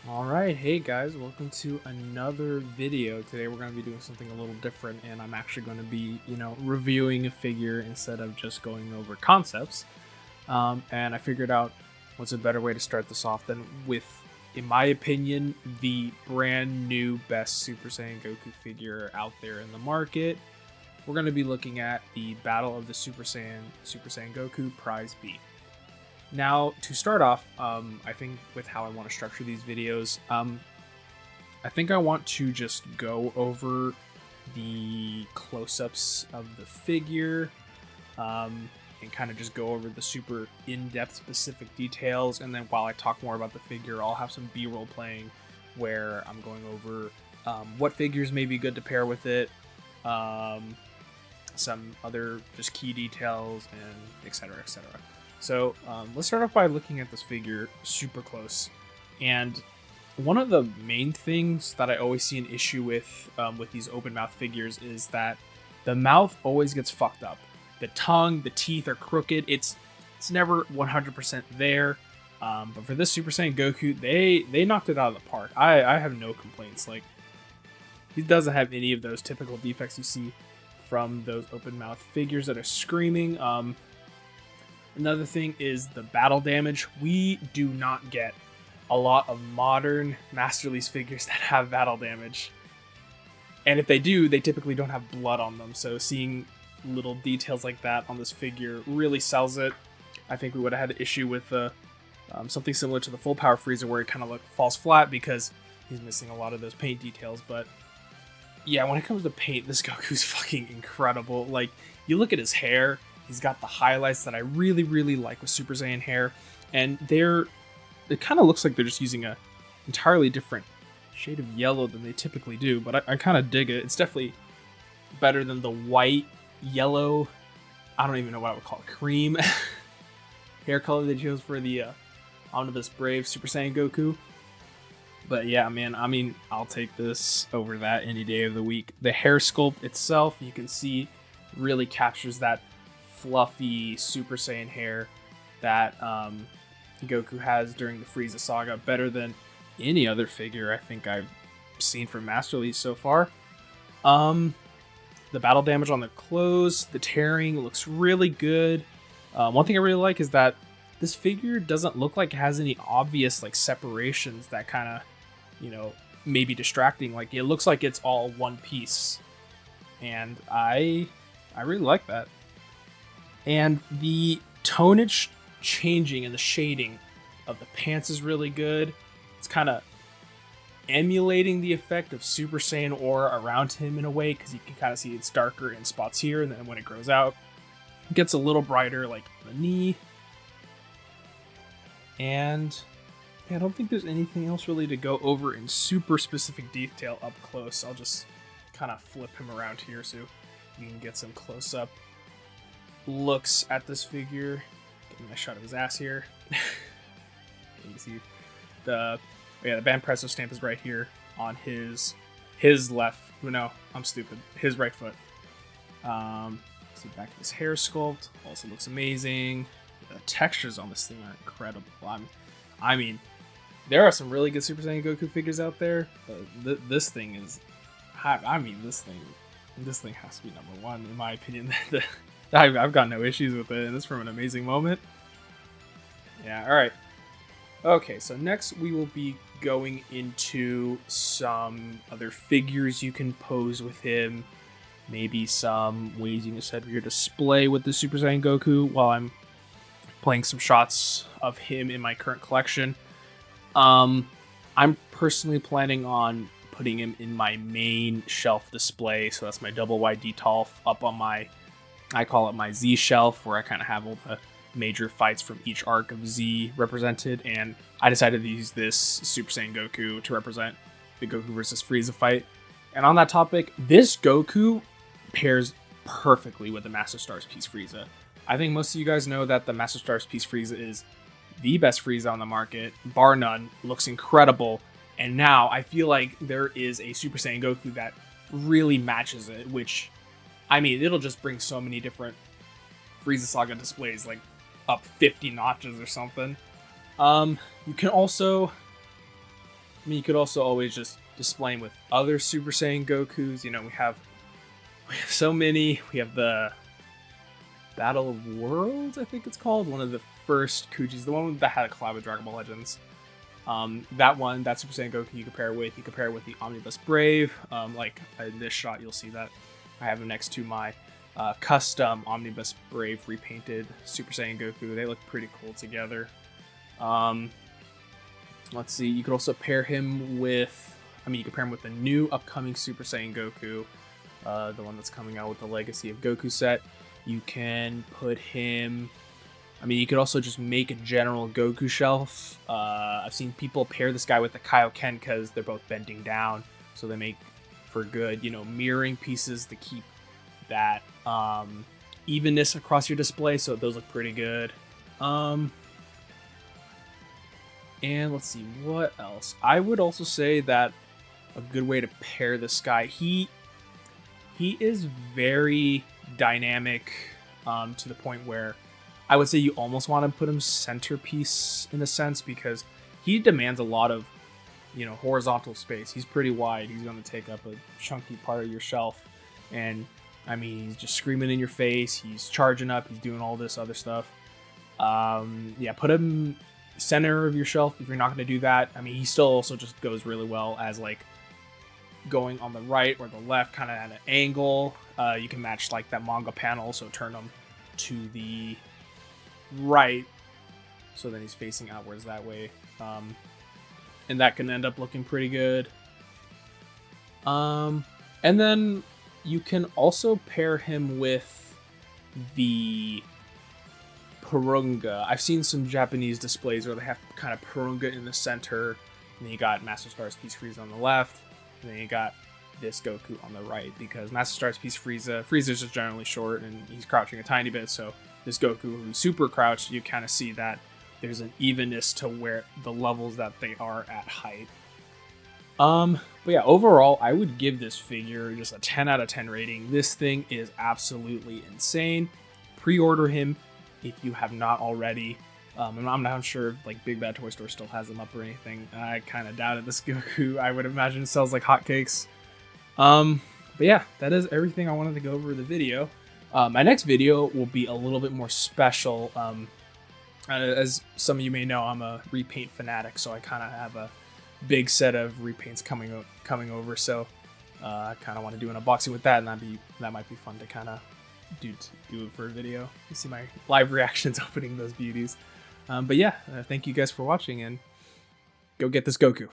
Alright, hey guys, welcome to another video. Today we're going to be doing something a little different, and I'm actually going to be, reviewing a figure instead of just going over concepts. And I figured out what's a better way to start this off than with, in my opinion, the brand new best Super Saiyan Goku figure out there in the market. We're going to be looking at the Battle of the Super Saiyan Goku Prize B. Now, to start off, I think with how I want to structure these videos, I think I want to just go over the close-ups of the figure, and kind of just go over the super in-depth specific details, and then while I talk more about the figure, I'll have some B-roll playing where I'm going over what figures may be good to pair with it, some other just key details, and etc. etc. So let's start off by looking at this figure super close. And one of the main things that I always see an issue with these open mouth figures is that the mouth always gets fucked up. The tongue, the teeth are crooked. It's never 100% there. But for this Super Saiyan Goku, they knocked it out of the park. I have no complaints. Like, he doesn't have any of those typical defects you see from those open mouth figures that are screaming. Another thing is the battle damage. We do not get a lot of modern Master Lease figures that have battle damage. And if they do, they typically don't have blood on them. So seeing little details like that on this figure really sells it. I think we would have had an issue with something similar to the full power Frieza where it kind of falls flat because he's missing a lot of those paint details. But yeah, when it comes to paint, this Goku's fucking incredible. Like, you look at his hair. He's got the highlights that I really, really like with Super Saiyan hair. And it kind of looks like they're just using a entirely different shade of yellow than they typically do. But I kind of dig it. It's definitely better than the white, yellow, I don't even know what I would call it, cream hair color they chose for the Omnibus Brave Super Saiyan Goku. But yeah, man, I mean, I'll take this over that any day of the week. The hair sculpt itself, you can see, really captures that fluffy Super Saiyan hair that Goku has during the Frieza saga, better than any other figure I think I've seen from Master Lease so far. The battle damage on the clothes, the tearing looks really good. One thing I really like is that this figure doesn't look like it has any obvious separations that kind of, may be distracting. Like, it looks like it's all one piece, and I really like that. And the tonage changing and the shading of the pants is really good. It's kind of emulating the effect of Super Saiyan aura around him in a way, because you can kind of see it's darker in spots here, and then when it grows out, it gets a little brighter, like the knee. And yeah, I don't think there's anything else really to go over in super specific detail up close. I'll just kind of flip him around here so you can get some close-up looks at this figure. Getting a shot of his ass here. You can see the band presso stamp is right here on his left. No, I'm stupid. His right foot. See back of his hair sculpt also looks amazing. The textures on this thing are incredible. I mean, there are some really good Super Saiyan Goku figures out there. But this thing is, I mean, this thing has to be number one in my opinion. I've got no issues with it, and it's from an amazing moment. Yeah, alright. Okay, so next we will be going into some other figures you can pose with him. Maybe some ways you can set up your display with the Super Saiyan Goku while I'm playing some shots of him in my current collection. I'm personally planning on putting him in my main shelf display, so that's my double wide Detolf up on my, I call it my Z shelf, where I kind of have all the major fights from each arc of Z represented, and I decided to use this Super Saiyan Goku to represent the Goku versus Frieza fight. And on that topic, this Goku pairs perfectly with the Master Stars Piece Frieza. I think most of you guys know that the Master Stars Piece Frieza is the best Frieza on the market, bar none, looks incredible, and now I feel like there is a Super Saiyan Goku that really matches it, which, I mean, it'll just bring so many different Frieza Saga displays, like up 50 notches or something. You can also I mean, you could also always just display him with other Super Saiyan Gokus. You know, we have so many. We have the Battle of Worlds, I think it's called, one of the first Kujis, the one that had a collab with Dragon Ball Legends. That one, that Super Saiyan Goku you compare it with the Omnibus Brave. Like in this shot, you'll see that I have him next to my custom Omnibus Brave repainted Super Saiyan Goku. They look pretty cool together. Let's see, you could also pair him with, you could pair him with the new upcoming Super Saiyan Goku, the one that's coming out with the Legacy of Goku set. You can put him, you could also just make a general Goku shelf. I've seen people pair this guy with the Kaioken because they're both bending down, so they make for good, mirroring pieces to keep that evenness across your display, so those look pretty good. And let's see, what else? I would also say that a good way to pair this guy, he is very dynamic to the point where I would say you almost want to put him centerpiece in a sense, because he demands a lot of, horizontal space. He's pretty wide. He's going to take up a chunky part of your shelf. And, he's just screaming in your face. He's charging up. He's doing all this other stuff. Yeah, put him center of your shelf if you're not going to do that. He still also just goes really well as, like, going on the right or the left, kind of at an angle. You can match, like, that manga panel, so turn him to the right, so then he's facing outwards that way, and that can end up looking pretty good. And then you can also pair him with the Purunga. I've seen some Japanese displays where they have kind of Purunga in the center, and then you got Master Star's Peace Frieza on the left, and then you got this Goku on the right, because Master Star's Peace Frieza's just generally short and he's crouching a tiny bit, so this Goku who's super crouched, you kind of see that there's an evenness to where the levels that they are at height. But yeah, overall, I would give this figure just a 10 out of 10 rating. This thing is absolutely insane. Pre-order him if you have not already. I'm not sure if like Big Bad Toy Store still has them up or anything. I kind of doubted this Goku. I would imagine it sells like hotcakes. But yeah, that is everything I wanted to go over in the video. My next video will be a little bit more special. As some of you may know, I'm a repaint fanatic, so I kind of have a big set of repaints coming over. So I kind of want to do an unboxing with that, and that might be fun to kind of do it for a video. You see my live reactions opening those beauties. But yeah, thank you guys for watching, and go get this Goku.